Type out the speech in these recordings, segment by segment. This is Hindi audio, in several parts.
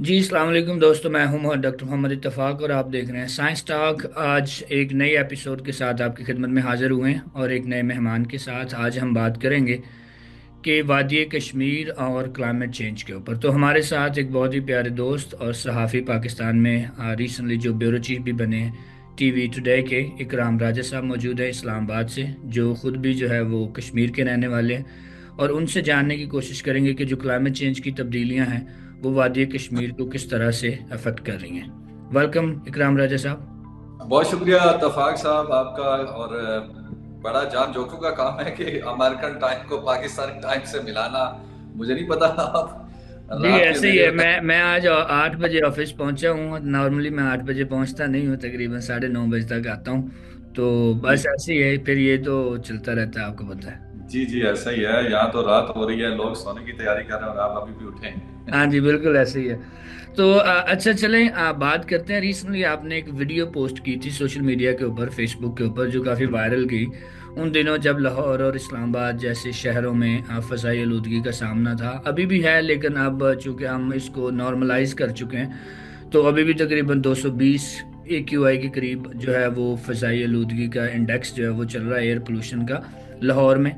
जी अस्सलाम वालेकुम दोस्तों। मैं हूं डॉक्टर मोहम्मद इत्तफाक और आप देख रहे हैं साइंस टॉक। आज एक नए एपिसोड के साथ आपकी खिदमत में हाजिर हुए हैं और एक नए मेहमान के साथ। आज हम बात करेंगे कि वादी कश्मीर और क्लाइमेट चेंज के ऊपर। तो हमारे साथ एक बहुत ही प्यारे दोस्त और सहाफ़ी पाकिस्तान में रिसेंटली जो ब्यूरो चीफ भी बने हैं टीवी टुडे के, इकराम राजा साहब मौजूद है इस्लामाबाद से, जो ख़ुद भी जो है वो कश्मीर के रहने वाले हैं। और उनसे जानने की कोशिश करेंगे कि जो क्लाइमेट चेंज की तब्दीलियां हैं वो वादी कश्मीर को किस तरह से अफेक्ट कर रही हैं। वेलकम इकराम राजा साहब। बहुत शुक्रिया तफाक साहब आपका। और बड़ा जान जोखों का काम है कि अमेरिकन टाइम को पाकिस्तानी टाइम से मिलाना। मुझे नहीं पता आप जी रात के ऐसे ही अंधेरे है। में। मैं आज 8 बजे ऑफिस पहुंचा हूँ। नॉर्मली मैं 8 बजे पहुंचता नहीं हूँ, तकरीबन 9:30 बजे तक आता हूँ। तो जी बस ऐसे ही है, फिर ये तो चलता रहता है, आपको पता है। जी जी, ऐसा ही है। यहाँ तो रात हो रही है, लोग सोने की तैयारी कर रहे हैं और आप अभी भी उठे हैं। हाँ जी, बिल्कुल ऐसे ही है। तो अच्छा चलें, बात करते हैं। रिसेंटली आपने एक वीडियो पोस्ट की थी सोशल मीडिया के ऊपर, फेसबुक के ऊपर, जो काफ़ी वायरल गई उन दिनों, जब लाहौर और इस्लामाबाद जैसे शहरों में फ़ज़ाई आलूदगी का सामना था। अभी भी है, लेकिन अब चूंकि हम इसको नॉर्मलाइज कर चुके हैं, तो अभी भी तकरीबन 220 AQI के करीब जो है वो फ़ज़ाई आलूदगी का इंडेक्स जो है वो चल रहा है, एयर पोल्यूशन का, लाहौर में।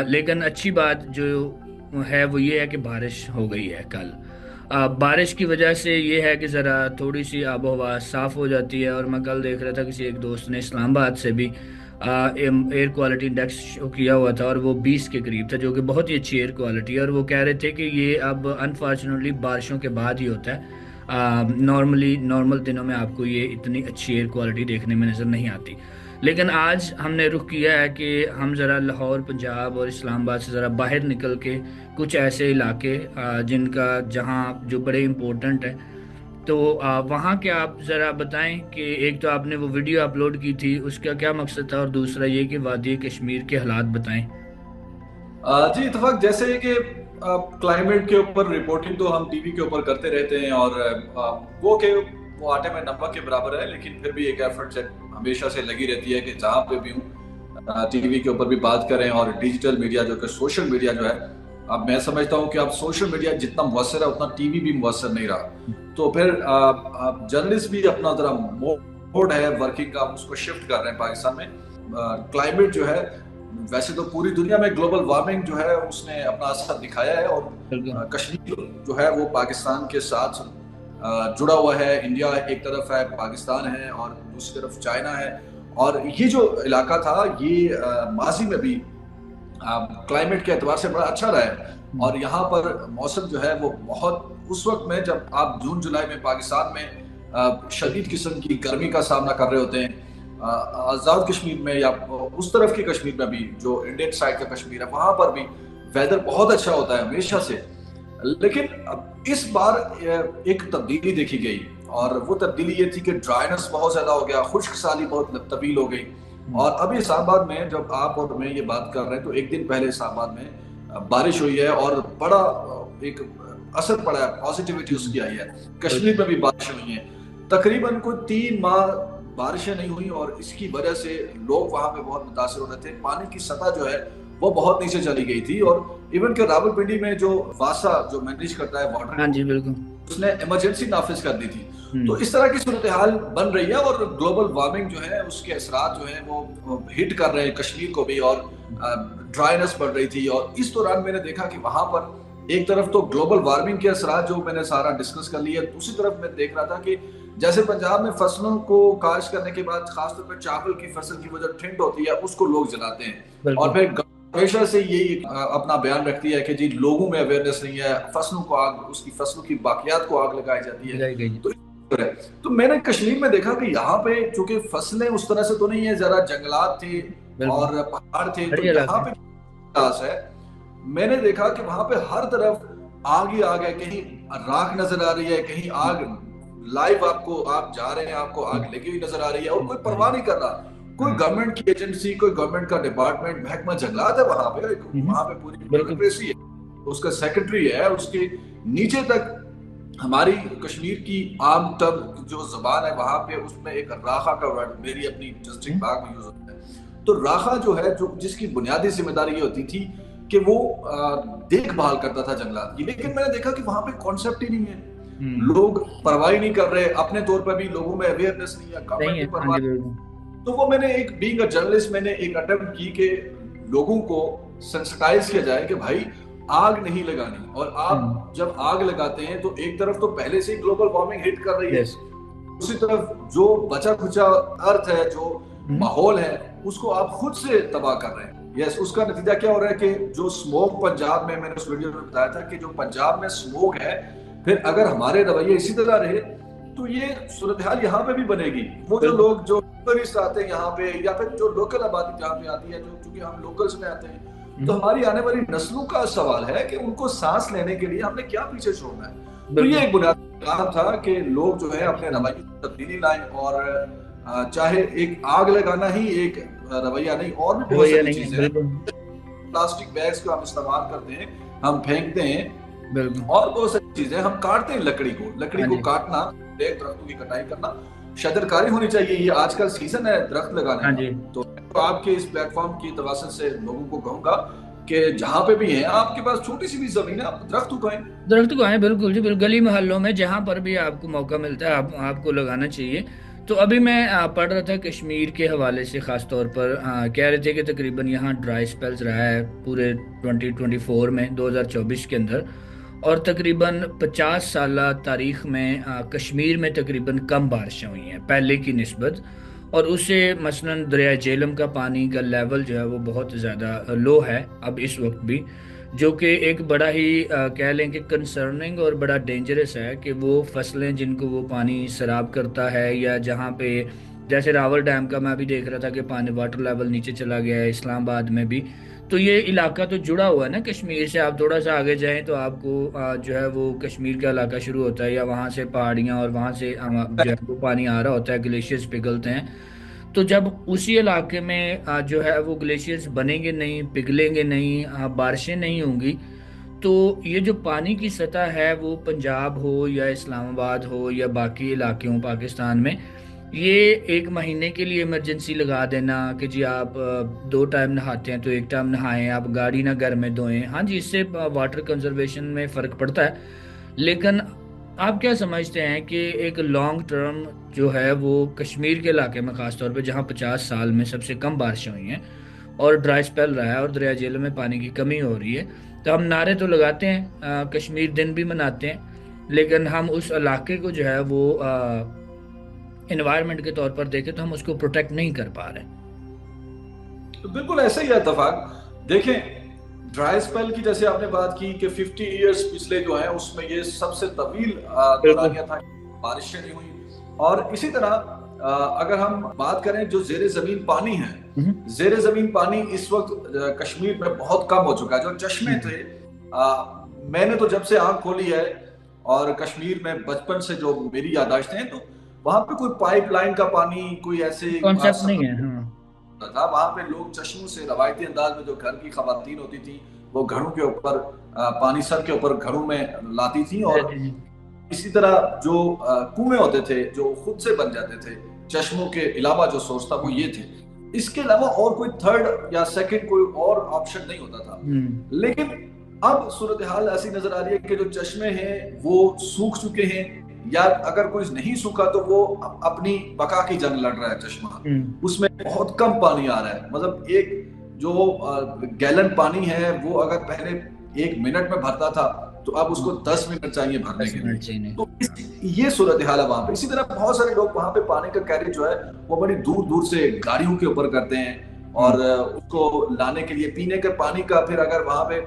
लेकिन अच्छी बात जो है वो ये है कि बारिश हो गई है कल। बारिश की वजह से ये है कि ज़रा थोड़ी सी आबो हवा साफ़ हो जाती है। और मैं कल देख रहा था, किसी एक दोस्त ने इस्लामाबाद से भी एयर क्वालिटी इंडेक्स शो किया हुआ था और वो 20 के करीब था, जो कि बहुत ही अच्छी एयर क्वालिटी है। और वो कह रहे थे कि ये अब अनफॉर्चुनेटली बारिशों के बाद ही होता है। नॉर्मली नॉर्मल दिनों में आपको ये इतनी अच्छी एयर क्वालिटी देखने में नज़र नहीं आती। लेकिन आज हमने रुख किया है कि हम ज़रा लाहौर पंजाब और इस्लामाबाद से ज़रा बाहर निकल के कुछ ऐसे इलाके जिनका जहाँ जो बड़े इम्पोर्टेंट है, तो वहाँ के आप ज़रा बताएं कि एक तो आपने वो वीडियो अपलोड की थी, उसका क्या मकसद था, और दूसरा ये कि वादी कश्मीर के हालात बताएं। जी इतफाक, जैसे कि क्लाइमेट के ऊपर रिपोर्टिंग तो हम टीवी के ऊपर करते रहते हैं और वो आटे में नमक के बराबर है, लेकिन फिर भी एक एफर्ट हमेशा से लगी रहती है कि जहाँ पे भी हूँ टीवी के ऊपर भी बात करें। और डिजिटल मीडिया जो कि सोशल मीडिया जो है, अब मैं समझता हूँ कि अब सोशल मीडिया जितना मुअस्सर है उतना टीवी भी मुअस्सर नहीं रहा। तो फिर जर्नलिस्ट भी अपना जरा मोड है वर्किंग का, उसको शिफ्ट कर रहे हैं पाकिस्तान में। क्लाइमेट जो है, वैसे तो पूरी दुनिया में ग्लोबल वार्मिंग जो है उसने अपना असर दिखाया है। और बिल्कुल। कश्मीर जो है वो पाकिस्तान के साथ जुड़ा हुआ है। इंडिया एक तरफ है, पाकिस्तान है, और दूसरी तरफ चाइना है। और ये जो इलाका था ये माजी में भी क्लाइमेट के एतबार से बड़ा अच्छा रहा है। हम्म। और यहाँ पर मौसम जो है वो बहुत, उस वक्त में जब आप जून जुलाई में पाकिस्तान में शदीद किस्म की गर्मी का सामना कर रहे होते हैं, आज़ाद कश्मीर में या उस तरफ की कश्मीर में भी, जो इंडियन साइड का कश्मीर है, वहां पर भी वेदर बहुत अच्छा होता है हमेशा से। लेकिन अब इस बार एक तब्दीली देखी गई, और वो तब्दीली ये थी कि ड्राइनेस बहुत ज्यादा हो गया, खुश्क साली बहुत तवील हो गई। हम्म। और अभी इस्लामाबाद में जब आप और मैं ये बात कर रहे हैं, तो एक दिन पहले इस्लामाबाद में बारिश हुई है और बड़ा एक असर पड़ा है, पॉजिटिविटी उसकी आई है। कश्मीर में भी बारिश हुई है। तकरीबन कोई 3 माह बारिशें नहीं हुई, और इसकी वजह से लोग वहां पे बहुत मुतासर हो रहे थे। पानी की सतह जो है वो बहुत नीचे चली गई थी। और इवन के रावलपिंडी में जो वासा जो मैनेज करता है वाटर हाँ को, जी, बिल्कुल। उसने इमरजेंसी नाफिज कर दी थी। तो हम्म। इस तरह की सूरत हाल बन रही है, और ग्लोबल वार्मिंग जो है उसके असरात जो है वो हिट कर रहे हैं कश्मीर को भी। और ड्राइनेस बढ़ रही थी। और इस दौरान मैंने देखा कि वहां पर एक तरफ तो ग्लोबल वार्मिंग के असरात जो मैंने सारा डिस्कस कर लिया, दूसरी तरफ मैं देख रहा था कि जैसे पंजाब में फसलों को काश्त करने के बाद खासतौर पर चावल की फसल की वो जो ठंड होती है उसको लोग जलाते हैं। और बिल्कुल। फिर हमेशा से यही अपना बयान रखती है कि जी लोगों में अवेयरनेस नहीं है, फसलों को आग, उसकी फसलों की बाकियात को आग लगाई जाती है। लगाई गई। तो तो मैंने कश्मीर में देखा कि यहाँ पे चूंकि फसलें उस तरह से तो नहीं है, जरा जंगलात थे बिल्कुल। और पहाड़ थे, तो बड़ी यहाँ इलाका है। पे खास है। मैंने देखा कि वहां पे हर तरफ आग ही आग है, कहीं राख नजर आ रही है, कहीं आग लाइव, आपको आप जा रहे हैं आपको आग लगी हुई नजर आ रही है, और कोई परवाह नहीं कर रहा। कोई हाँ। गवर्नमेंट की एजेंसी, कोई गवर्नमेंट का डिपार्टमेंट, महकमा जंगलात है वहां पे, हम्म। वहां पे पूरी बिल्कुल। ब्यूरोक्रेसी है, उसका सेक्रेटरी है, उसके नीचे तक हमारी कश्मीर की आम तब जो जबान है वहां पे, उसमें एक राखा का वर्ड मेरी अपनी डिस्ट्रिक्ट हम्म। बाग में यूज होता है। तो राखा जो है, जो जिसकी बुनियादी जिम्मेदारी ये होती थी कि वो देखभाल करता था जंगलात की, लेकिन मैंने देखा कि वहां पे कॉन्सेप्ट ही नहीं है। लोग परवाह नहीं कर रहे, अपने तौर पर भी लोगों में अवेयरनेस नहीं है, नहीं गवर्नमेंट है। की हाँ परवाह। जी बिल्कुल। तो वो मैंने एक बीइंग अ जर्नलिस्ट मैंने एक अटेम्प्ट की कि लोगों को सेंसिटाइज किया जाए कि भाई आग नहीं लगानी, और आप जब आग लगाते हैं तो एक तरफ तो पहले से ही ग्लोबल वार्मिंग हिट कर रही है, यस। दूसरी तरफ जो बचा खुचा अर्थ है, जो माहौल है, उसको आप खुद से तबाह कर रहे हैं। यस, उसका नतीजा क्या हो रहा है कि जो स्मोक पंजाब में, मैंने उस वीडियो में बताया था कि जो पंजाब में स्मोक है, फिर अगर हमारे रवैये इसी तरह रहे तो ये सूरत हाल यहाँ पे भी बनेगी। वो जो लोग जो टूरिस्ट आते हैं यहाँ पे, या फिर जो लोकल आबादी जहाँ पे आती है, जो चूंकि हम लोकल्स में आते हैं, तो हमारी आने वाली नस्लों का सवाल है कि उनको सांस लेने के लिए हमने क्या पीछे छोड़ना है। तो ये एक बुनियादी काम था कि लोग जो है अपने रवैये में तब्दीली लाएं, और चाहे एक आग लगाना ही एक रवैया नहीं, और भी बहुत सारी चीजें हैं। प्लास्टिक बैग्स का हम इस्तेमाल करते हैं, हम फेंकते हैं, और बहुत सारी चीजें हम काटते हैं। लकड़ी को काटना, दरख्तों की कटाई करना शजरकारी होनी चाहिए। ये आजकल सीजन है दरख्त लगाने का। तो आपके इस प्लेटफॉर्म की तवज्जो से लोगों को कहूंगा कि जहां पे भी है आपके पास छोटी सी भी जमीन है, आप दरख्त उगाएं। बिल्कुल जी बिल्कुल। गली मोहल्लों में जहां पर भी आपको मौका मिलता है आपको लगाना चाहिए। तो अभी मैं पढ़ रहा था कश्मीर के हवाले से, ख़ास तौर पर कह रहे थे कि तकरीबन यहाँ ड्राई स्पेल्स रहा है पूरे 2024 में, 2024 के अंदर, और तकरीबन 50 साल तारीख में कश्मीर में तकरीबन कम बारिशें हुई हैं पहले की निस्बत। और उससे मसलन दरिया झेलम का पानी का लेवल जो है वो बहुत ज़्यादा लो है अब इस वक्त भी, जो कि एक बड़ा ही कह लें कि कंसर्निंग और बड़ा डेंजरस है कि वो फसलें जिनको वो पानी सराब करता है, या जहाँ पे जैसे रावल डैम का मैं अभी देख रहा था कि पानी वाटर लेवल नीचे चला गया है इस्लामाबाद में भी। तो ये इलाका तो जुड़ा हुआ है ना कश्मीर से। आप थोड़ा सा आगे जाएं तो आपको जो है वो कश्मीर का इलाका शुरू होता है, या वहाँ से पहाड़ियाँ, और वहाँ से जो है वो पानी आ रहा होता है, ग्लेशियर्स पिघलते हैं। तो जब उसी इलाके में जो है वो ग्लेशियर्स बनेंगे नहीं, पिघलेंगे नहीं, बारिशें नहीं होंगी, तो ये जो पानी की सतह है वो पंजाब हो या इस्लामाबाद हो या बाकी इलाके हों पाकिस्तान में, ये एक महीने के लिए इमरजेंसी लगा देना कि जी आप 2 टाइम नहाते हैं तो 1 टाइम नहाएं, आप गाड़ी ना घर में धोएं। हाँ जी, इससे वाटर कंजर्वेशन में फ़र्क पड़ता है, लेकिन आप क्या समझते हैं कि एक लॉन्ग टर्म जो है वो कश्मीर के इलाके में, ख़ास तौर पे जहाँ 50 साल में सबसे कम बारिशें हुई हैं और ड्राई स्पेल रहा है और दरिया झेलम में पानी की कमी हो रही है, तो हम नारे तो लगाते हैं, कश्मीर दिन भी मनाते हैं, लेकिन हम उस इलाके को जो है वो एनवायरनमेंट के तौर पर देखें तो हम उसको प्रोटेक्ट नहीं कर पा रहे। तो बिल्कुल ऐसा ही है इत्तेफाक। देखें, ड्राई स्पेल की जैसे आपने बात की कि 50 इयर्स पिछले जो है उसमें ये सबसे तवील दौरानिया था, बारिशें नहीं हुई। और इसी तरह अगर हम बात करें जो जेरे जमीन पानी है, जेरे जमीन पानी इस वक्त कश्मीर में बहुत कम हो चुका है। जो चश्मे थे, मैंने तो जब से आंख खोली है और कश्मीर में बचपन से जो मेरी यादाश्तें हैं, तो वहां पे कोई पाइपलाइन का पानी, कोई ऐसे कॉन्सेप्ट नहीं है। था। वहां पे लोग चश्मों से रवायती अंदाज में, जो घर की खवातीन होती थी वो घड़ों के ऊपर पानी सर के ऊपर घड़ों में लाती थी, और इसी तरह जो कुएं होते थे जो खुद से बन जाते थे, चश्मों के अलावा जो सोर्स था वो ये थे। इसके अलावा और कोई थर्ड या सेकंड कोई और ऑप्शन नहीं होता था। लेकिन अब सूरत हाल ऐसी नजर आ रही है कि जो चश्मे हैं वो सूख चुके हैं, या अगर कोई नहीं सूखा तो वो अपनी बका की जंग लड़ रहा है चश्मा। उसमें बहुत कम पानी आ रहा है। मतलब एक जो गैलन पानी है वो अगर पहले 1 मिनट में भरता था, तो अब उसको 10 मिनट चाहिए भरने के लिए। तो ये सूरत हाल है वहां पे। इसी तरह बहुत सारे लोग वहां पे पानी का कैरी जो है वो बड़ी दूर दूर से गाड़ियों के ऊपर करते हैं, और उसको लाने के लिए पीने के पानी का, फिर अगर वहां पे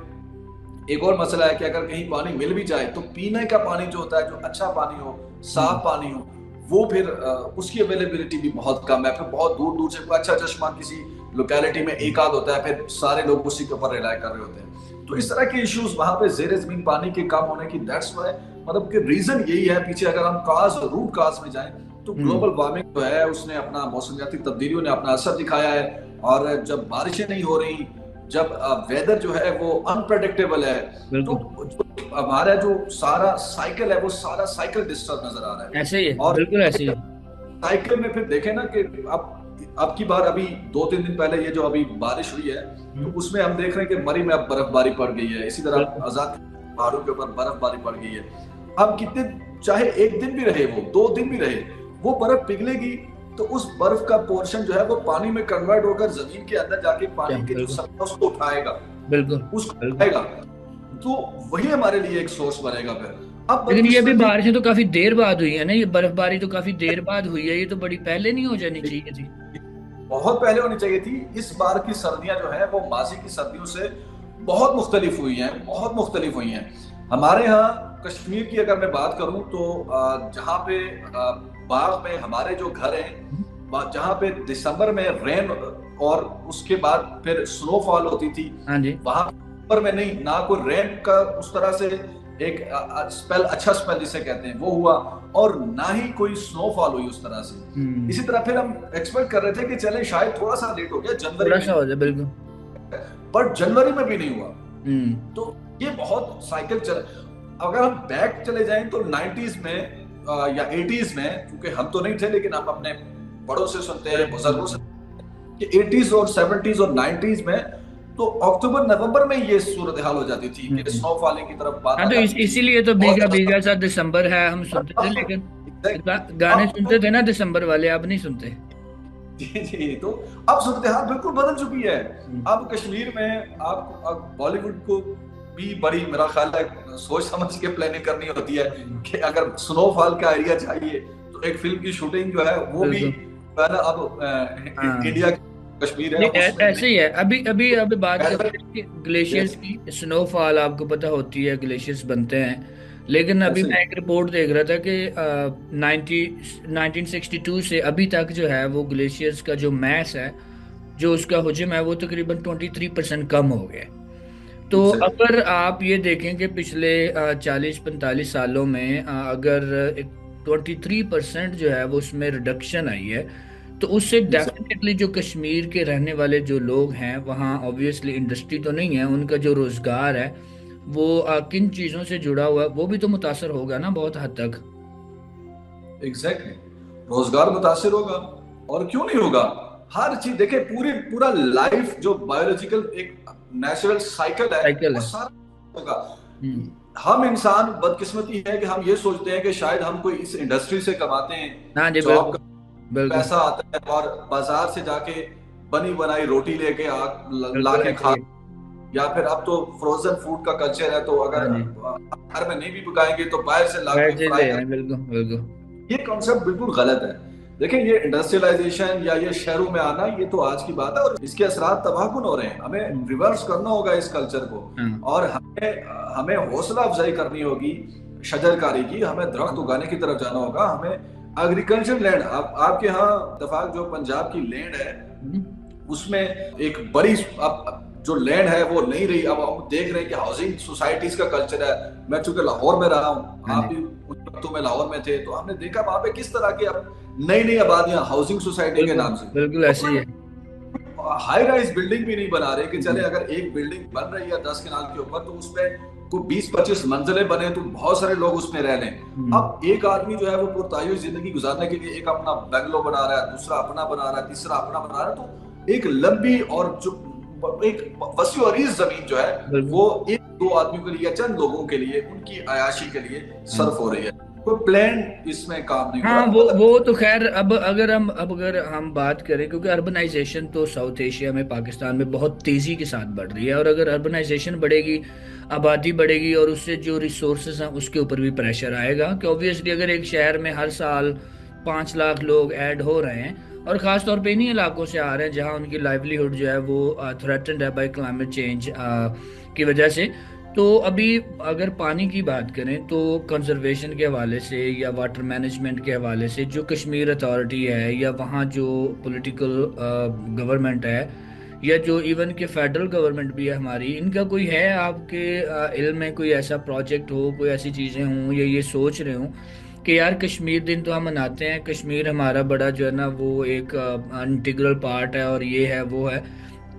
एक और मसला है कि अगर कहीं पानी मिल भी जाए तो पीने का पानी जो होता है, जो अच्छा पानी हो, साफ पानी हो, वो फिर उसकी अवेलेबिलिटी भी बहुत कम है। फिर बहुत दूर दूर से अच्छा चश्मा किसी लोकेलिटी में एक आध होता है, फिर सारे लोग उसी के ऊपर रिलाय कर रहे होते हैं। तो इस तरह के इश्यूज वहां पे जेरे जमीन पानी के कम होने की, दैट्स व्हाई, मतलब कि रीजन यही है पीछे। अगर हम रूट काज में जाएं तो ग्लोबल वार्मिंग जो है उसने अपना, मौसमियाती तब्दीलियों ने अपना असर दिखाया है। और जब बारिशें नहीं हो रही, जब वेदर जो है वो अनप्रेडिक्टेबल है, तो हमारा जो सारा साइकिल है वो सारा साइकिल डिस्टर्ब नजर आ रहा है। ऐसे ही है, और बिल्कुल ऐसे ही है। साइकिल में फिर देखें ना कि अब की बार अभी 2-3 दिन पहले ये जो अभी बारिश हुई है, तो उसमें हम देख रहे हैं कि मरी में अब बर्फबारी पड़ गई है। इसी तरह आजाद पहाड़ों के ऊपर बर्फबारी पड़ गई है। अब कितने चाहे एक दिन भी रहे, वो 2 दिन भी रहे, वो बर्फ पिघलेगी तो उस बर्फ का पोर्शन जो है वो पानी में कन्वर्ट होकर जमीन के अंदर जाके क्या, पानी के जो बिल्कुल सतह उसको उठाएगा, बिल्कुल उसको बिल्कुल। उठाएगा। तो वही हमारे लिए एक सोर्स बनेगा फिर। अब लेकिन ये भी बदकिस्मती बारिशें तो काफी देर बाद हुई है ना, ये बर्फबारी तो काफी देर बाद हुई है, ये तो बड़ी पहले नहीं हो जानी चाहिए थी। बहुत पहले होनी चाहिए थी। इस बार की सर्दियां जो है वो माजी की सर्दियों से बहुत मुख्तलिफ हुई हैं, बहुत मुख्तलिफ हुई हैं। हमारे यहाँ कश्मीर की अगर मैं बात करूं तो जहाँ पे बाग में हमारे जो घर हैं, जहाँ पे दिसंबर में रेन और उसके बाद फिर स्नोफॉल होती थी, हाँ जी। वहां पर में नहीं, ना कोई रेन का उस तरह से एक स्पेल, अच्छा स्पेल जिसे कहते हैं वो हुआ, और ना ही कोई स्नोफॉल हुई उस तरह से। हम्म। इसी तरह फिर हम एक्सपेक्ट कर रहे थे कि चले शायद थोड़ा सा लेट हो गया जनवरी थोड़ा सा में, हो जाए, बिल्कुल। बट जनवरी में भी नहीं हुआ। हम्म। तो ये बहुत साइकिल चल, अगर हम बैक चले जाएं तो 90s में या 80s में, क्योंकि हम तो नहीं थे लेकिन हम अपने बड़ों से सुनते हैं, बुजुर्गों से, कि 80s और 70s और 90s में तो अक्टूबर नवंबर में ये सूरत हाल हो जाती थी कि हम्म। स्नो फॉलिंग की तरफ बात हाँ, आ तो जाती थी। इसीलिए तो बहुत भीगा ज्यादा भीगा सा दिसंबर है हम सुनते थे, अब लेकिन गाने अब सुनते थे ना दिसंबर वाले, अब नहीं सुनते। जी जी, तो अब सूरत हाल बिल्कुल बदल चुकी है। हम्म। अब कश्मीर में आप अब बॉलीवुड को भी बड़ी, मेरा ख्याल है, सोच समझ के प्लानिंग करनी होती है कि अगर स्नोफॉल का एरिया चाहिए तो एक फिल्म की शूटिंग जो है वो भी बिल्कुल। जो है ना, अब हाँ, इंडिया कश्मीर है नहीं उसमें ऐसे ही है। अभी अभी अभी बात नहीं। करते हैं कि ग्लेशियर्स की स्नोफॉल आपको पता होती है, ग्लेशियर्स बनते हैं। लेकिन अभी ऐसे मैं एक रिपोर्ट देख रहा था कि 1962 से अभी तक जो है वो ग्लेशियर्स का जो मैस है, जो उसका हुजम है, वो तकरीबन 23% कम हो गया है। तो एग्जैक्टली। अगर आप ये देखें कि पिछले 40-45 सालों में अगर 23% जो है वो उसमें रिडक्शन आई है, तो उससे डेफिनेटली जो कश्मीर के रहने वाले जो लोग हैं वहाँ, ऑब्वियसली इंडस्ट्री तो नहीं है, उनका जो रोजगार है वो किन चीज़ों से जुड़ा हुआ है वो भी तो मुतासर होगा ना बहुत हद तक। एग्जैक्टली, रोजगार मुतासिर होगा, और क्यों नहीं होगा। हर चीज देखे, पूरा लाइफ जो बायोलॉजिकल एक नेचुरल साइकिल है साइकिल वो है। सारा होगा। हम्म। हम इंसान बदकिस्मती है कि हम ये सोचते हैं कि शायद हम कोई इस इंडस्ट्री से कमाते हैं, हाँ जी, जॉब बिल्कुल का बिल्कुल। पैसा आता है और बाजार से जाके बनी बनाई रोटी लेके ला बिल्कुल के ऐसे खा, ही है। या फिर अब तो फ्रोजन फूड का कल्चर है, तो अगर हाँ जी, घर में नहीं भी पकाएंगे तो बाहर से ला के वैसे फ्राई ले कर। आए, बिल्कुल बिल्कुल। ये कॉन्सेप्ट बिल्कुल गलत है। देखिए, ये इंडस्ट्रियलाइजेशन या ये शहरों में आना, ये तो आज की बात है और इसके असरात तबाहकुन हो रहे हैं। हमें हम्म। रिवर्स करना होगा इस कल्चर को, हाँ। और हमें हमें हौसला अफजाई करनी होगी शजरकारी की, हमें दरख्त उगाने की तरफ जाना होगा। हमें एग्रीकल्चर लैंड, आपके यहाँ दफाक जो पंजाब की लैंड है हम्म। उसमें एक बड़ी, अब जो लैंड है वो नहीं रही। अब हम देख रहे हैं कि हाउसिंग सोसाइटीज का कल्चर है। मैं चूंकि लाहौर में रहा हूँ, हाँ आप जी, भी उन वक्तों में लाहौर में थे, तो हमने देखा वहां पे किस तरह की अब नई नई आबादियां हाउसिंग सोसाइटी के बिल्कुल नाम से, बिल्कुल और ऐसे ही कोई है। हाई राइज बिल्डिंग भी नहीं बना रहे कि चले हम्म। अगर एक बिल्डिंग बन रही है 10 कनाल के ऊपर तो उसमें कोई 20-25 मंजिलें बने तो बहुत सारे लोग उसमें रह लें। हम्म। अब एक आदमी जो है वो पुरतायुश जिंदगी गुजारने के लिए एक अपना बंगलो बना रहा है, दूसरा अपना बना रहा है, तीसरा अपना बना रहा है, तो एक लंबी और जो एक वसी और अरीज जमीन जो है बिल्कुल। वो एक दो आदमियों के लिए या चंद लोगों के लिए उनकी अयाशी के लिए हाँ सर्फ हो रही है। कोई प्लान इसमें काम नहीं हो हाँ, रहा, तो वो मतलब तो खैर, अब अगर हम बात करें, क्योंकि अर्बनाइजेशन तो साउथ एशिया में, पाकिस्तान में बहुत तेजी के साथ बढ़ रही है, और अगर अर्बनाइजेशन बढ़ेगी, आबादी बढ़ेगी, और उससे जो रिसोर्सेज हैं उसके ऊपर भी प्रेशर आएगा कि ऑब्वियसली अगर एक शहर में हर साल 5 लाख लोग ऐड हो रहे हैं, और ख़ास तौर पे इन्हीं इलाकों से आ रहे हैं जहाँ उनकी लाइवलीहुड जो है वो थ्रेटन्ड है बाय क्लाइमेट चेंज की वजह से। तो अभी अगर पानी की बात करें तो कंजर्वेशन के हवाले से या वाटर मैनेजमेंट के हवाले से जो कश्मीर अथॉरिटी है, या वहाँ जो पॉलिटिकल गवर्नमेंट है, या जो इवन के फेडरल गवर्नमेंट भी है हमारी, इनका कोई है आपके इल्म में कोई ऐसा प्रोजेक्ट हो, कोई ऐसी चीज़ें हों, या ये सोच रहे हों कि यार कश्मीर दिन तो हम मनाते हैं, कश्मीर हमारा बड़ा जो है ना वो एक इंटीग्रल पार्ट है, और ये है वो है,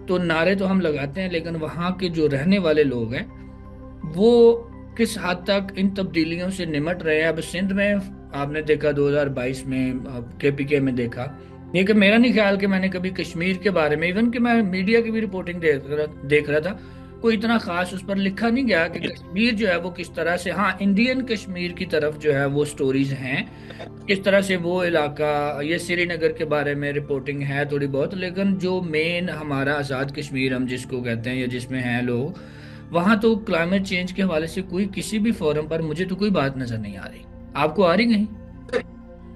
तो नारे तो हम लगाते हैं, लेकिन वहाँ के जो रहने वाले लोग हैं वो किस हद तक इन तब्दीलियों से निमट रहे हैं। अब सिंध में आपने देखा 2022 में, केपीके में देखा, ये कि मेरा नहीं ख्याल कि मैंने कभी कश्मीर के बारे में, इवन कि मैं मीडिया की भी रिपोर्टिंग देख रहा था, कोई इतना खास उस पर लिखा नहीं गया कि कश्मीर जो है वो किस तरह से, हाँ इंडियन कश्मीर की तरफ जो है वो स्टोरीज हैं, किस तरह से वो इलाका, ये श्रीनगर के बारे में रिपोर्टिंग है थोड़ी बहुत, लेकिन जो मेन हमारा आज़ाद कश्मीर हम जिसको कहते हैं या जिसमें हैं लोग, वहाँ तो क्लाइमेट चेंज के हवाले से कोई किसी भी फोरम पर मुझे तो कोई बात नजर नहीं आ रही। आपको आ रही कहीं?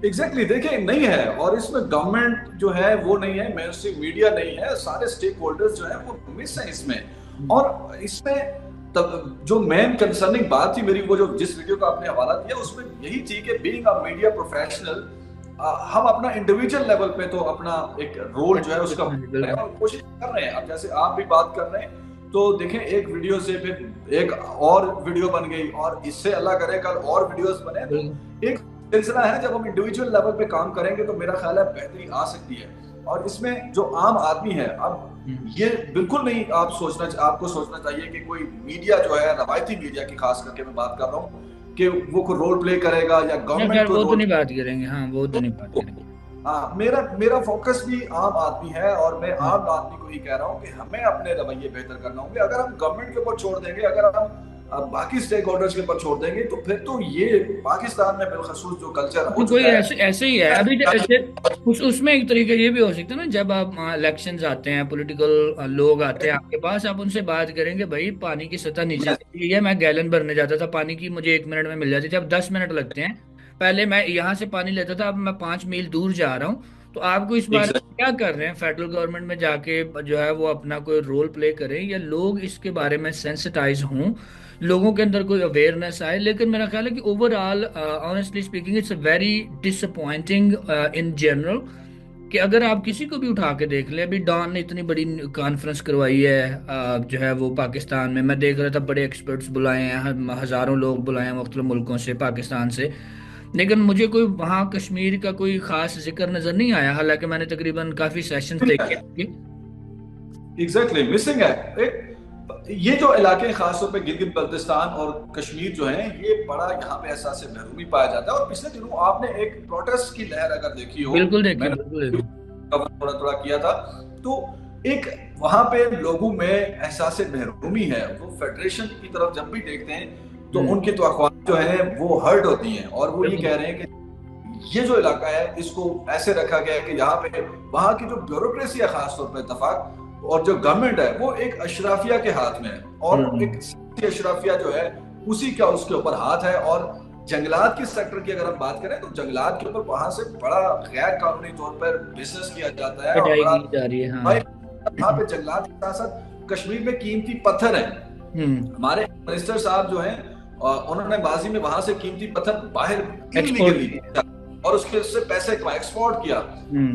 एग्जैक्टली देखिए नहीं है, और इसमें गवर्नमेंट जो है वो नहीं है, मेन स्ट्रीम मीडिया नहीं है, सारे स्टेक होल्डर्स जो है वो मिस है इसमें। और इसमें तब जो मेन कंसर्निंग बात थी मेरी, वो जो जिस वीडियो का आपने हवाला दिया उसमें यही थी कि बीइंग अ मीडिया प्रोफेशनल हम अपना इंडिविजुअल लेवल पे तो अपना एक रोल जो है उसका और कोशिश कर रहे हैं। अब जैसे आप भी बात कर रहे हैं तो देखें, एक वीडियो से फिर एक और वीडियो बन गई, और इससे अल्लाह करे कल और वीडियोस बने, तो एक सिलसिला है। जब हम इंडिविजुअल लेवल पे काम करेंगे तो मेरा ख्याल है बेहतरी आ सकती है। और इसमें जो आम आदमी है, अब ये बिल्कुल नहीं आपको सोचना चाहिए कि कोई मीडिया जो है, रवायती मीडिया की खास करके मैं बात कर रहा हूँ, कि वो को रोल प्ले करेगा या गवर्नमेंट को वो तो रोल, नहीं बात करेंगे, हाँ वो तो नहीं बात करेंगे। हाँ, मेरा मेरा फोकस भी आम आदमी है, और मैं आम आदमी को ही कह रहा हूँ कि हमें अपने रवैये बेहतर करना होंगे। अगर हम गवर्नमेंट के ऊपर छोड़ देंगे, अगर हम बाकी स्टेक होल्डर्स के ऊपर छोड़ देंगे, तो फिर तो ये पाकिस्तान में बिलखसूस जो कल्चर हो कोई चुका ऐसे ऐसे ही है अभी ऐसे। उसमें एक तरीका ये भी हो सकता है ना, जब आप इलेक्शंस आते हैं, पॉलिटिकल लोग आते हैं आपके पास, आप उनसे बात करेंगे भाई पानी की सतह नीचे चली है, मैं गैलन भरने जाता था पानी की, मुझे 1 मिनट में मिल जाती थी, अब 10 मिनट लगते हैं। पहले मैं यहाँ से पानी लेता था, अब मैं 5 मील दूर जा रहा हूँ। तो आपको इस बारे में क्या कर रहे हैं, फेडरल गवर्नमेंट में जाके जो है वो अपना कोई रोल प्ले करें, या लोग इसके बारे में सेंसिटाइज हों, लोगों के अंदर कोई अवेयरनेस आए। लेकिन मेरा ख्याल है कि overall honestly speaking it's very disappointing in general, कि अगर आप किसी को भी उठा के देख लें, अभी डॉन ने इतनी बड़ी कॉन्फ्रेंस करवाई है जो है वो पाकिस्तान में, मैं देख रहा था बड़े एक्सपर्ट्स बुलाए हैं, हजारों लोग बुलाए हैं मुख्तलिफ मुल्कों से, पाकिस्तान से, लेकिन मुझे कोई वहाँ कश्मीर का कोई खास जिक्र नजर नहीं आया, हालांकि मैंने तकरीबन काफी सेशंस देखे हैं। एग्जैक्टली मिसिंग है एक, ये जो इलाके खासतौर पे गिलगित बल्तिस्तान और कश्मीर जो है, ये बड़ा यहाँ पे एहसास महरूमी पाया जाता है। और पिछले दिनों आपने एक प्रोटेस्ट की लहर अगर देखी हो, बिल्कुल देखिए, मैंने बिल्कुल देखिए। थोड़ा थोड़ा किया था, तो एक वहां पे लोगों में एहसास महरूमी है। वो फेडरेशन की तरफ जब भी देखते हैं तो उनकी तो जो है वो हर्ट होती हैं, और वो ये कह रहे हैं कि ये जो इलाका है इसको ऐसे रखा गया है कि यहाँ पे वहां की जो ब्यूरोक्रेसी है खासतौर पर इत्तेफाक, और जो गवर्नमेंट है वो एक अशराफिया के हाथ में है, और एक अशराफिया जो है उसी का उसके ऊपर हाथ है। और जंगलात की सेक्टर की अगर हम बात करें तो जंगलात के ऊपर वहां से बड़ा गैर कानूनी तौर पर बिजनेस किया जाता है, और बड़ा जा रही है। हाँ। यहाँ पे जंगलात के साथ साथ कश्मीर में कीमती पत्थर है। हमारे मिनिस्टर साहब जो हैं उन्होंने माजी में वहां से कीमती पत्थर बाहर और उसके पैसे एक्सपोर्ट किया,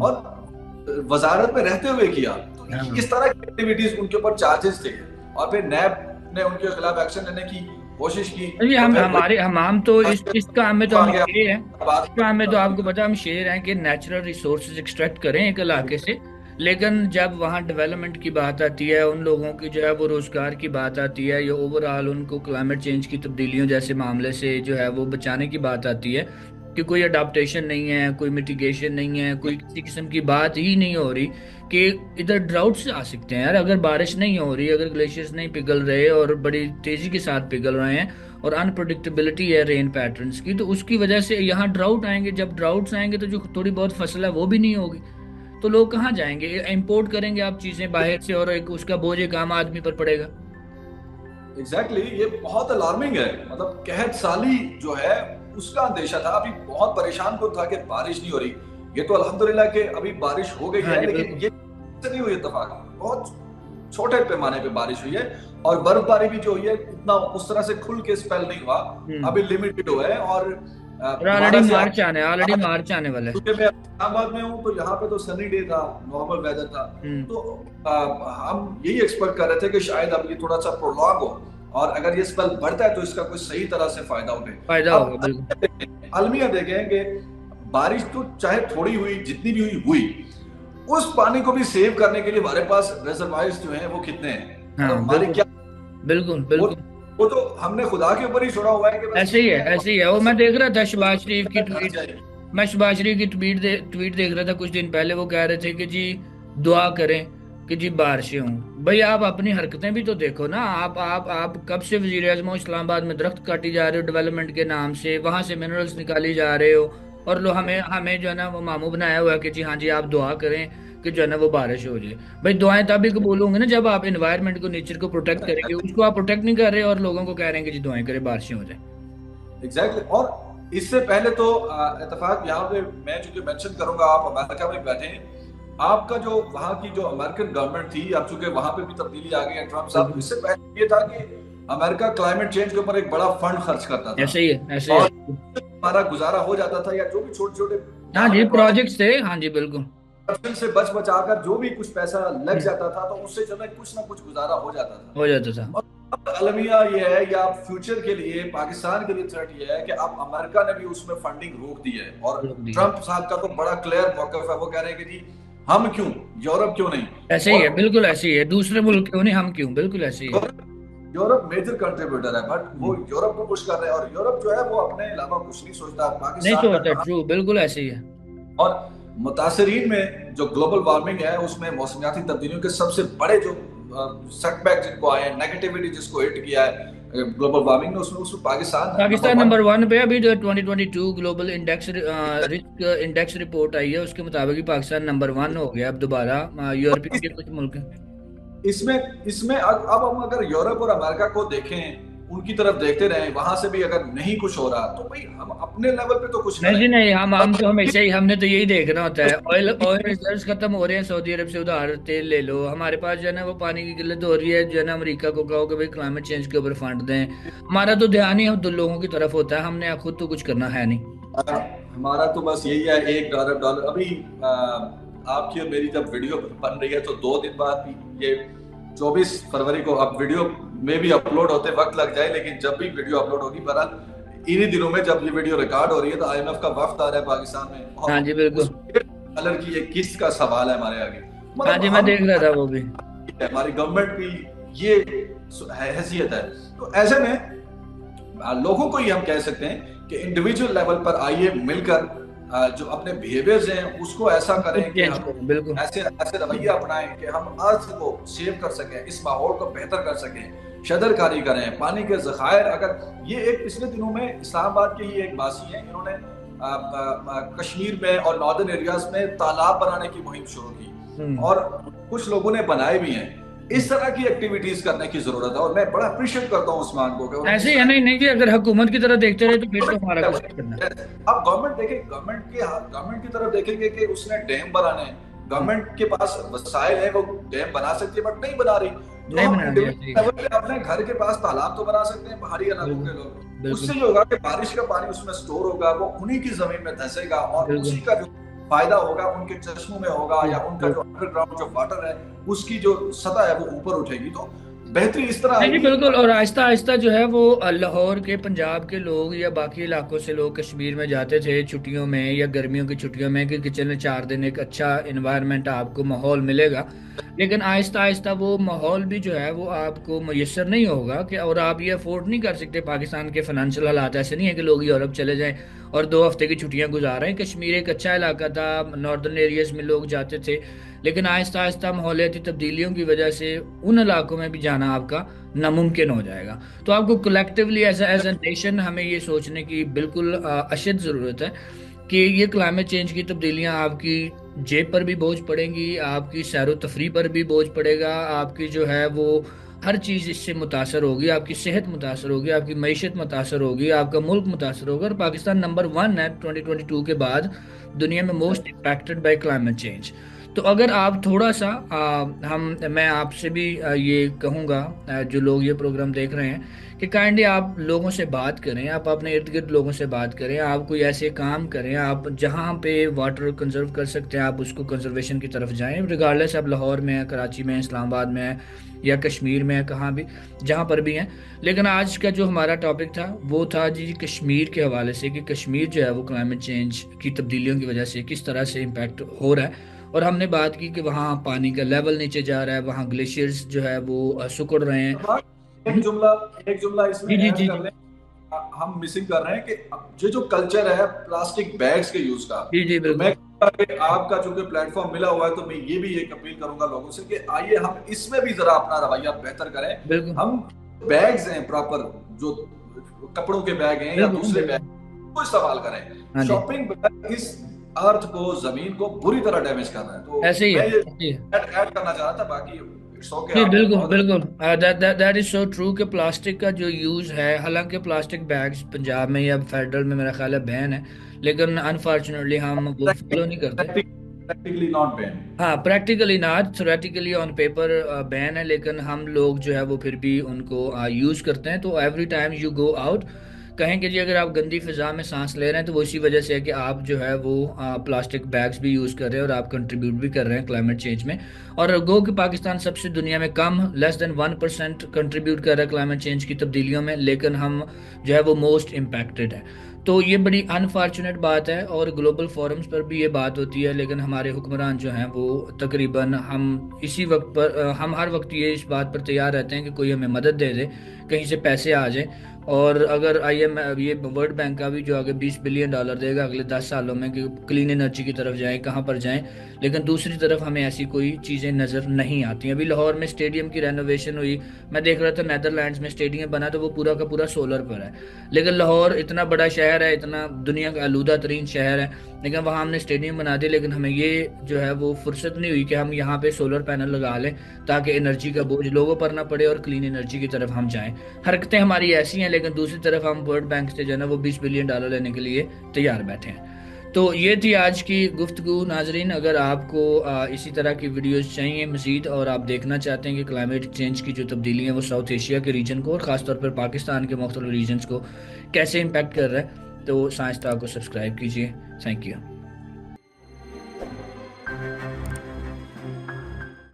और वजारत में रहते हुए किया। तो इस तरह की एक्टिविटीज उनके ऊपर चार्जेस थे, और फिर नैब ने उनके खिलाफ एक्शन लेने की कोशिश की। हम तो इस काम में तो हम शेर हैं, इस काम में तो आपको पता हम शेर हैं कि नेचुरल रिसोर्सेज एक्सट्रैक्ट करें एक इलाके से, लेकिन जब वहाँ डेवलपमेंट की बात आती है, उन लोगों की जो है वो रोजगार की बात आती है, या ओवरऑल उनको क्लाइमेट चेंज की तब्दीलियों जैसे मामले से जो है वो बचाने की बात आती है, कि कोई अडाप्टेशन नहीं है, कोई मिटिगेशन नहीं है, कोई किसी किस्म की बात ही नहीं हो रही कि इधर ड्राउट से आ सकते हैं यार, अगर बारिश नहीं हो रही, अगर ग्लेशियर्स नहीं पिघल रहे और बड़ी तेजी के साथ पिघल रहे हैं, और अनप्रडिक्टेबिलिटी है रेन पैटर्न्स की, तो उसकी वजह से यहाँ ड्राउट आएंगे। जब ड्राउट्स आएंगे तो जो थोड़ी बहुत फसल है वो भी नहीं होगी, तो लोग कहाँ जाएंगे, इंपोर्ट करेंगे आप चीजें बाहर से, और एक उसका बोझ एक आम आदमी पर पड़ेगा। एग्जैक्टली ये बहुत अलार्मिंग है। मतलब कहत साली जो है उसका अंदेशा था, अभी बहुत परेशान को था कि बारिश नहीं हो रही। ये तो अल्हम्दुलिल्लाह कि अभी बारिश हो गई है, लेकिन ये नहीं हुई इत्तेफाक, बहुत छोटे पैमाने पे बारिश हुई है, और बर्फबारी भी जो हुई है इतना उस तरह से खुल के स्पेल नहीं हुआ, अभी लिमिटेड हुआ है। और ऑलरेडी मार्च आने वाला है। मैं इस्लामाबाद में हूँ तो यहाँ पे तो सनी डे था, नॉर्मल वेदर था, तो हम यही एक्सपेक्ट कर रहे थे कि शायद अब ये थोड़ा सा प्रोलॉन्ग हो, और अगर ये स्पेल बढ़ता है तो इसका कोई सही तरह से फायदा उठे। अलमिया देखें कि बारिश तो चाहे थोड़ी हुई, जितनी भी हुई, उस पानी को भी सेव करने के लिए हमारे पास रिजर्वायर्स जो हैं वो कितने हैं, हाँ, हमारे क्या, बिल्कुल वो तो हमने खुदा के ऊपर ही छोड़ा हुआ है कि ऐसे ही है। वो मैं देख रहा था शहबाज शरीफ की ट्वीट, मैं शहबाज शरीफ की ट्वीट देख रहा था कुछ दिन पहले, वो कह रहे थे कि जी दुआ करें कि जी बारिशें हों। भाई आप अपनी हरकतें भी तो देखो ना। आप कब से वजीर आजम हो, इस्लामाबाद में दरख्त काटी जा रहे हो डेवलपमेंट के नाम से, वहां से मिनरल्स निकाली जा रहे हो, और लो हमें हमें जो है ना वो मामू बनाया हुआ है कि जी हाँ जी आप दुआ करें कि जो है ना वो बारिश हो जाए। भाई दुआएं तभी कबूल होंगी ना जब आप इन्वायरमेंट को, नेचर को प्रोटेक्ट करेंगे। उसको आप प्रोटेक्ट नहीं कर रहे और लोगों को कह रहे हैं कि जी दुआएं करें बारिशें हो जाए। एग्जैक्टली और इससे पहले तो इत्तेफाक यहाँ पे मैं चूंकि मेंशन करूंगा, आप अमेरिका में बैठे हैं, आपका जो वहाँ की जो अमेरिकन गवर्नमेंट थी, अब चूंकि वहां पे भी तब्दीली आ गई है ट्रम्प साहब, तो बिल्कुल इससे पहले ये था कि अमेरिका क्लाइमेट चेंज के ऊपर एक बड़ा फंड खर्च करता था ऐसे ही है, ऐसे और ही है। हमारा गुजारा हो जाता था, या जो भी छोटे छोटे हाँ जहां जी पे प्रोजेक्ट प्रोजेक्ट्स थे, हाँ जी बिल्कुल। से बच बचाकर जो भी कुछ पैसा लग हम्म, जाता था, तो उससे जो है कुछ ना कुछ गुजारा हो जाता था। हो जाता था। और अब अलमिया ये है, या फ्यूचर के लिए पाकिस्तान के लिए थ्रेट ये है कि अब अमेरिका ने भी उसमें फंडिंग रोक दी है। और रोक दिया। ट्रंप साहब का तो बड़ा क्लियर मौकफ है, वो कह रहे हैं कि जी हम क्यों, यूरोप क्यों नहीं। ऐसे ही और है, बिल्कुल ऐसे ही है। दूसरे मुल्क क्यों नहीं, हम क्यों, बिल्कुल ऐसे ही है। यूरोप मेजर कंट्रीब्यूटर है, बट वो हम्म, यूरोप को पुश कर रहे हैं, और यूरोप जो है वो अपने अलावा कुछ नहीं सोचता, नहीं पाकिस्तान का सोचता, कहाँ। ट्रू, बिल्कुल ऐसे ही है। और मुतासरीन में जो ग्लोबल वार्मिंग है, उसमें मौसमियाती तब्दीलियों के सबसे बड़े जो सेटबैक जिनको आए हैं, नेगेटिविटी जिसको हिट किया है ग्लोबल वार्मिंग ने, उसमें Pakistan number Pakistan one. Number one पे। अभी जो 2022 global index risk index report आई है उसके मुताबिक ही पाकिस्तान नंबर वन हो गया अब दोबारा, यूरोपियन के कुछ मुल्क। इसमें इसमें अब हम अगर यूरोप और अमेरिका को देखें, उनकी तरफ देखते रहें, वहां से भी अगर नहीं कुछ हो रहा, तो भाई हम अपने लेवल पे तो कुछ नहीं करें। जी नहीं, हम तो अब हमेशा ही, हमने तो यही देखना होता है। ऑयल ऑयल रिजर्व्स खत्म हो रहे हैं, सऊदी अरब से उधार तेल ले लो। हमारे पास जो है ना वो पानी की किल्लत हो रही है, जो है ना अमेरिका को कहो कि भाई क्लाइमेट चेंज के ऊपर फंड दें। हमारा तो ध्यान ही हम दो लोगों की तरफ होता है, हमने खुद तो कुछ करना है नहीं। हमारा तो बस यही है, $1 अभी आपकी और मेरी जब वीडियो बन रही है, तो 2 दिन बाद भी, ये 24 फरवरी को, अब वीडियो में भी अपलोड होते वक्त लग जाए, लेकिन जब भी वीडियो अपलोड होगी, बहरहाल इन्हीं दिनों में जब ये वीडियो रिकॉर्ड हो रही है, तो IMF का वफ्द आ रहा है पाकिस्तान में, हाँ और जी उस बिल्कुल। कलर की एक किस्त का सवाल है हमारे आगे। हाँ मतलब जी मैं हम, देख रहा था वो भी। हमारी गवर्नमेंट की ये हैसियत है। तो ऐसे में लोगों को ही हम कह सकते हैं कि इंडिविजुअल लेवल पर आइए मिलकर जो अपने बिहेवियर्स हैं उसको ऐसा खुद करें कि चेंज हम करें, बिल्कुल। ऐसे ऐसे रवैया अपनाएं कि हम अर्थ को सेव कर सकें, इस माहौल को बेहतर कर सकें, शदरकारी करें, पानी के जखायर। अगर ये एक पिछले दिनों में इस्लामाबाद के ही एक वासी हैं, इन्होंने कश्मीर में और नॉर्दर्न एरियाज में तालाब बनाने की मुहिम शुरू की, हम्म। और कुछ लोगों ने बनाए भी हैं। इस तरह की एक्टिविटीज करने की जरूरत है, और मैं बड़ा अप्रिशिएट करता हूँ उस्मान को कि ऐसे इस ही है, तरह नहीं नहीं जी, अगर हुकूमत की तरह देखते रहे तो फिर तो हमारा कुछ नहीं करना। अब गवर्नमेंट देखें, गवर्नमेंट की तरफ देखेंगे कि उसने डैम बनाने हैं, हम्म, गवर्नमेंट के पास वसाइल है, वो डैम बना सकती है, बट नहीं बना रही। तो नहीं हम बना रही, ऐसे ही इंडिविजुअल है। लेवल पे अपने घर के पास तालाब तो बना सकते हैं, पहाड़ी इलाकों बिल्कुल के लोग। बिल्कुल उससे ये होगा कि बारिश का पानी उसमें स्टोर होगा, वो उन्हीं की जमीन में धंसेगा, और बिल्कुल। उसी का जो फायदा होगा उनके चश्मों में होगा, या उनका बिल्कुल। जो अंडरग्राउंड जो वाटर है, उसकी जो सतह है वो ऊपर उठेगी। तो बेहतरी इस तरह नहीं जी आएगी। बिल्कुल। और आहिस्ता आहिस्ता जो है वो लाहौर के, पंजाब के लोग या बाकी इलाकों से लोग कश्मीर में जाते थे छुट्टियों में या गर्मियों की छुट्टियों में कि चले 4 दिन एक अच्छा इन्वायरमेंट आपको माहौल मिलेगा। लेकिन आहिस्ता आहिस्ता वो माहौल भी जो है वो आपको मैसर नहीं होगा कि, और आप ये अफोर्ड नहीं कर सकते। पाकिस्तान के फाइनेंशियल हालात ऐसे नहीं है कि लोग यूरोप चले जाएं और 2 हफ्ते की छुट्टियां गुजार रहे हैं। कश्मीर एक अच्छा इलाका था, नॉर्दर्न एरियाज में लोग जाते थे। लेकिन आहिस्ता आहिस्ता माहौलियाती तब्दीलियों की वजह से उन इलाकों में भी जाना आपका नामुमकिन हो जाएगा। तो आपको collectively as as a nation हमें ये सोचने की बिल्कुल अशद ज़रूरत है कि ये क्लाइमेट चेंज की तब्दीलियां आपकी जेब पर भी बोझ पड़ेंगी, आपकी सैर तफरी पर भी बोझ पड़ेगा, आपकी जो है वो हर चीज़ इससे मुतासर होगी। आपकी सेहत मुतासर होगी, आपकी मईशत मुतासर होगी, आपका मुल्क मुतासर होगा। और पाकिस्तान नंबर वन है 2022 के बाद दुनिया में most impacted by climate change. तो अगर आप थोड़ा सा मैं आपसे भी ये कहूँगा, जो लोग ये प्रोग्राम देख रहे हैं, कि काइंडली आप लोगों से बात करें, आप अपने इर्द गिर्द लोगों से बात करें, आप कोई ऐसे काम करें, आप जहाँ पे वाटर कंजर्व कर सकते हैं आप उसको कंजर्वेशन की तरफ जाएं, रिगार्डलेस आप लाहौर में है, कराची में है, इस्लामाबाद में है, या कश्मीर में है, कहाँ भी, जहाँ पर भी हैं। लेकिन आज का जो हमारा टॉपिक था वो था जी कश्मीर के हवाले से, कि कश्मीर जो है वो क्लाइमेट चेंज की तब्दीलियों की वजह से किस तरह से इम्पैक्ट हो रहा है। और हमने बात की कि वहाँ पानी का लेवल नीचे जा रहा है, वहाँ ग्लेशियर्स जो है वो सिकुड़ रहे हैं। एक जुमला एक जुमला इसमें जी जी ऐड जी कर जी लें। हम मिसिंग कर रहे हैं कि ये जो कल्चर है प्लास्टिक बैग्स के यूज का, जी जी तो मैं बिल्कुल। आपका चूंकि प्लेटफॉर्म मिला हुआ है, तो मैं ये भी एक अपील करूंगा लोगों से कि आइए हम इसमें भी जरा अपना रवैया बेहतर करें। बिल्कुल हम बैग्स हैं प्रॉपर, जो कपड़ों के बैग हैं या बिल्कुल दूसरे बैग, बिल्कुल। को इस्तेमाल करें। हाँ जी, शॉपिंग बैग इस अर्थ को, जमीन को बुरी तरह डैमेज कर रहा है। तो ऐसे ही है, मैं ये ऐसे ही है। ऐड करना चाह रहा था, बाकी इट्स ओके, नहीं आपने बिल्कुल बहुत बिल्कुल, दैट इज सो ट्रू कि प्लास्टिक का जो यूज़ है, हालांकि प्लास्टिक बैग्स पंजाब में या फेडरल में मेरा ख्याल है बैन है, लेकिन अनफॉर्चुनेटली हम वो फॉलो नहीं करते। Practically not ban. हाँ, practically not, theoretically on paper ban है, लेकिन हम लोग जो है वो फिर भी उनको यूज़ करते हैं। तो every time you go out, कहें कि जी अगर आप गंदी फिजा में सांस ले रहे हैं तो वो इसी वजह से है कि आप जो है वो प्लास्टिक बैग्स भी यूज़ कर रहे हैं और आप कंट्रीब्यूट भी कर रहे हैं क्लाइमेट चेंज में। और गो कि पाकिस्तान सबसे दुनिया में कम, लेस देन 1% कंट्रीब्यूट कर रहा है क्लाइमेट चेंज की तब्दीलियों में, लेकिन हम जो है वो मोस्ट इम्पैक्टेड है। तो ये बड़ी अनफॉर्चुनेट बात है, और ग्लोबल फोरम्स पर भी ये बात होती है, लेकिन हमारे हुक्मरान जो हैं वो तकरीबन हम इसी वक्त पर हम हर वक्त ये इस बात पर तैयार रहते हैं कि कोई हमें मदद दे दे, कहीं से पैसे आ जाए। और अगर IM ये वर्ल्ड बैंक का भी जो आगे $20 बिलियन देगा अगले 10 सालों में कि क्लीन एनर्जी की तरफ जाएं, कहाँ पर जाएं, लेकिन दूसरी तरफ हमें ऐसी कोई चीज़ें नज़र नहीं आती। अभी लाहौर में स्टेडियम की रेनोवेशन हुई, मैं देख रहा था नेदरलैंड्स में स्टेडियम बना तो वो पूरा का पूरा सोलर पर है। लेकिन लाहौर इतना बड़ा शहर है, इतना दुनिया का आलूदा तरीन शहर है, लेकिन वहाँ हमने स्टेडियम बना दिया, लेकिन हमें ये जो है वो फुर्सत नहीं हुई कि हम यहाँ पे सोलर पैनल लगा लें ताकि एनर्जी का बोझ लोगों पर ना पड़े और क्लीन एनर्जी की तरफ हम जाएं। हरकतें हमारी ऐसी हैं, लेकिन दूसरी तरफ हम वर्ल्ड बैंक से जो है ना वो $20 बिलियन लेने के लिए तैयार बैठे हैं। तो ये थी आज की गुफ्तगू नाजरीन। अगर आपको इसी तरह की वीडियोस चाहिए मज़ीद, और आप देखना चाहते हैं कि क्लाइमेट चेंज की जो तब्दीली है वो साउथ एशिया के रीजन को और ख़ासतौर पर पाकिस्तान के मुख्तलिफ रीजन्स को कैसे इम्पेक्ट कर रहा है, तो साइंस को सब्सक्राइब कीजिए। Thank you.